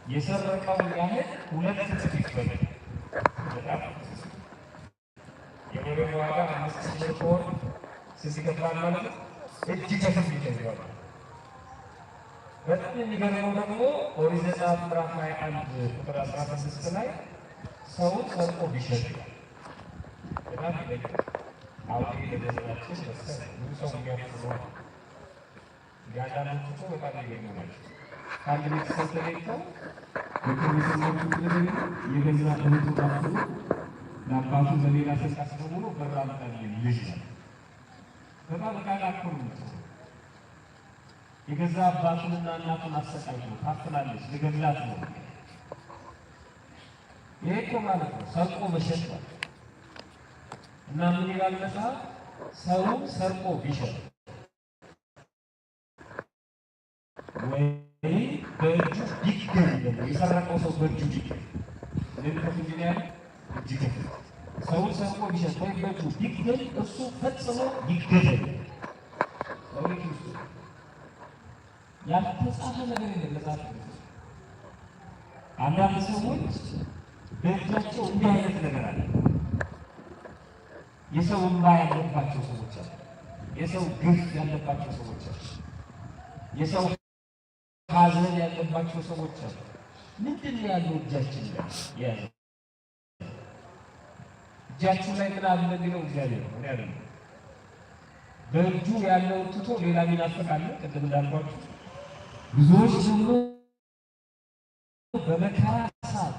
የሰረቀውን ያህል ሁለት እጥፍ ይበላል። የበሬ ዋጋ 5,000 ብር ከሆነ ስንት ይከፍላል ማለት ነው? እጅ ከፍል ይከፍላል። በጣም የሚገርመው ደግሞ ኦሪት ዘጸአት ምዕራፍ 21 ቁጥር 16 ላይ ሰውን ሰርቆ ቢሸጥ በጣም ይገርማል። አሁን ለዘመናችን መሰለኝ ብዙ ሰው የሚያፍረው ያንዳንዶቹ በጣም ይገርማል። ከአንድ ቤተሰብ ተለይተው በቤተሰቦቹ ክልል የገዛ እህቱ ታፍሮ ለአባቱ በሌላ ስልክ አስደውሎ ብር አምጣልኝ ልጅ ነው። በጣም ቃላኮር ነው። የገዛ አባቱንና እናቱን አሰቃይቶ ታፍናለች፣ ልገላት ነው። ይሄ እኮ ማለት ነው ሰርቆ መሸጥ ነው። እና ምን ይላል መጽሐፍ? ሰው ሰርቆ ቢሸጥ ወይ በእጁ ቢገኝ የሰረቀው ሰው በእጁ ቢገኝ ለምን እንግዲህ እጅ ከፍ ሰው ሰርቆ ቢሸጥ ወይ በእጁ ቢገኝ እሱ ፈጽሞ ይገደል። ያልተጻፈ ነገር የለም። አንዳንድ ሰዎች በእጃቸው እንዲህ አይነት ነገር አለ። የሰው እንባ ያለባቸው ሰዎች አሉ። የሰው ግፍ ያለባቸው ሰዎች አሉ። የሰው ሐዘን ያለባቸው ሰዎች አሉ። ምንድን ነው ያለው እጃችን ላይ ያለው? እጃችን ላይ ምን አለ የሚለው እግዚአብሔር ነው ያለው። በእጁ ያለው ትቶ ሌላ ይናፍቃል። ቅድም እንዳልኳችሁ ብዙዎች ደግሞ በመከራ ሰዓት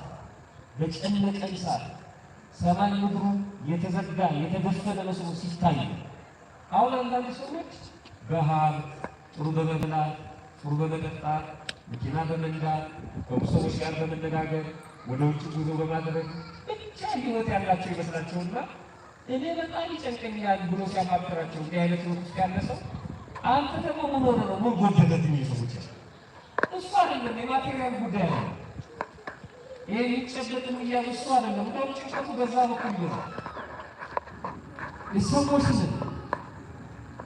በጨነቀን ሰዓት ሰማይ ምድሩ የተዘጋ የተደፈነ መስሎ ሲታይ አሁን አንዳንድ ሰዎች በሀብት ጥሩ በመብላት ጥሩ በመጠጣት መኪና በመንዳት ከሰዎች ጋር በመነጋገር ወደ ውጭ ጉዞ በማድረግ ብቻ ህይወት ያላቸው ይመስላቸውና እኔ በጣም ይጨንቀኛል ብሎ ሲያማክራቸው እንዲህ አይነት ህይወት ውስጥ ያለ ሰው አንተ ደግሞ ምን ሆነ ነው ምን ጎደለብኝ ሰዎች እሱ አይደለም የማቴሪያል ጉዳይ ነው። ይሄ ይጨበጥም እያሉ እሱ አይደለም እንደውም ጭንቀቱ በዛ በኩል ነው። የሰዎች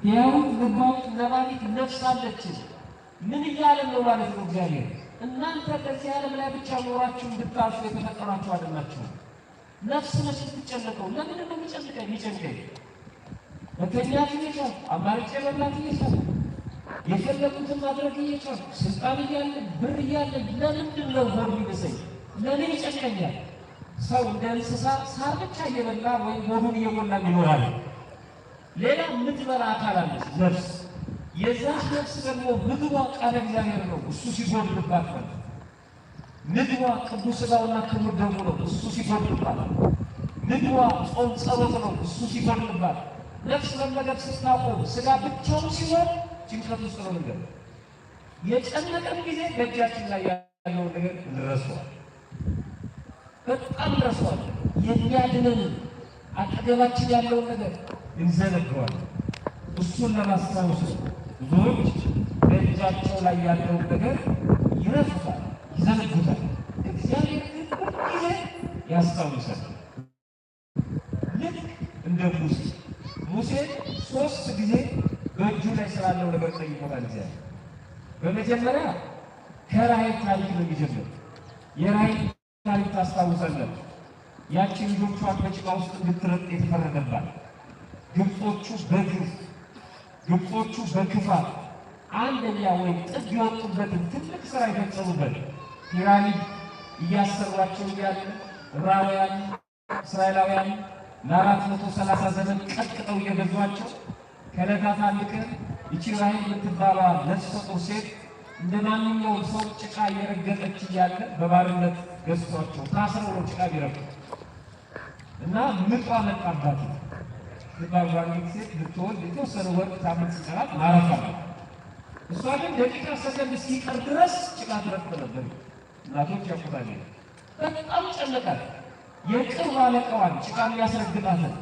ያው ልባዊት ነባቢት ነፍስ አለችን። ምን እያለ ነው ማለት ነው እግዚአብሔር? እናንተ በዚህ ዓለም ላይ ብቻ ኖራችሁ እንድታልፉ የተፈጠራችሁ አይደላችሁ። ነፍስ ነች ትጨነቀው። ለምን ነው የሚጨንቀኝ? በተኛት እየቻልኩ አማርጬ መብላት እየቻልኩ የፈለጉትን ማድረግ እየቻልኩ ስልጣን እያለ ብር እያለ ለምንድን ነው ሆድ የሚበሰኝ? ለምን ይጨንቀኛል? ሰው እንደ እንስሳ ሳር ብቻ እየበላ ወይም ሆዱን እየሞላ ይኖራል። ሌላ የምትበላ አካል አለች ነፍስ። የዛች ነፍስ ደግሞ ምግቧ ቃለ እግዚአብሔር ነው። እሱ ሲጎድልባት ነው። ምግቧ ቅዱስ ሥጋውና ክቡር ደሙ ነው። እሱ ሲጎድልባት ምግቧ ጾም ጸሎት ነው። እሱ ሲጎድልባት ነፍስ መመገብ ስታቆም ሥጋ ብቻውን ሲሆን ጭንቀት ውስጥ ነው። ነገር የጨነቀን ጊዜ በእጃችን ላይ ያለውን ነገር እንረሳዋለን። በጣም እንረሳዋለን። የሚያድነን አጠገባችን ያለውን ነገር እንዘነጋዋለን። እሱን ለማስታወስ ብዙዎች በእጃቸው ላይ ያለውን ነገር ይረሱታል፣ ይዘነጉታል። እግዚአብሔር ግን ሁልጊዜ ያስታውሳል። ልክ እንደ ሙሴ 3 ጊዜ በእጁ ላይ ስላለው ነገር ጠይቆታል እግዚአብሔር። በመጀመሪያ ከራሔል ታሪክ ነው የሚጀምረው። የራሔል ታሪክ ታስታውሳላችሁ። ያቺ ልጆቿን በጭቃ ውስጥ እንድትረጥ የተፈረደባት ግብጾቹ በክፋት አንደኛ ወይም ጥግ የወጡበትን ትልቅ ስራ የፈጸሙበት ፒራሚድ እያሰሯቸው እያለ ዕብራውያን እስራኤላውያን ለ430 ዘመን ቀጥቅጠው እየገዟቸው ከዕለታት አንድ ቀን ይቺ ራሔል የምትባሏ ነፍሰ ጡር ሴት እንደ ማንኛውም ሰው ጭቃ እየረገጠች እያለ በባርነት ገዝቷቸው ታስረው ነው ጭቃ ቢረግጡ እና ምጧ መጣባት። ባንዲት ሴት ልትወልድ የተወሰነ ወቅት ሳምንት ሲቀራት ማረፍ አለ። እሷ ግን ደቂቃ ሰከንድ ሲቀር ድረስ ጭቃ ትረግጥ ነበር። እናቶች ያውቁታል። በጣም ጨነቃት። የቅርብ አለቃዋን ጭቃ የሚያስረግጣትን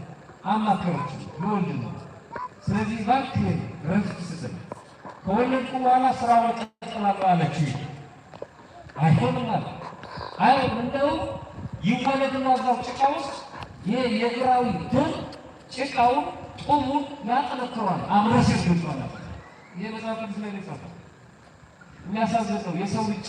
አማከረች። ልወልድ ነው፣ ስለዚህ እባክህ ረፍት ስጠኝ፣ ከወለድኩ በኋላ ስራውን እቀጥላለሁ አለችው። አይሆንም አለ። አይሆንም እንደውም ይወለድና እዛው ጭቃ ውስጥ ይሄ የግራዊ ደም ጭቃውን ጡሙን ያጠነክረዋል፣ አብረሽ ይገጫዋል። ይሄ መጽሐፍ ቅዱስ ላይ ነው። የሚያሳዝነው የሰው ልጅ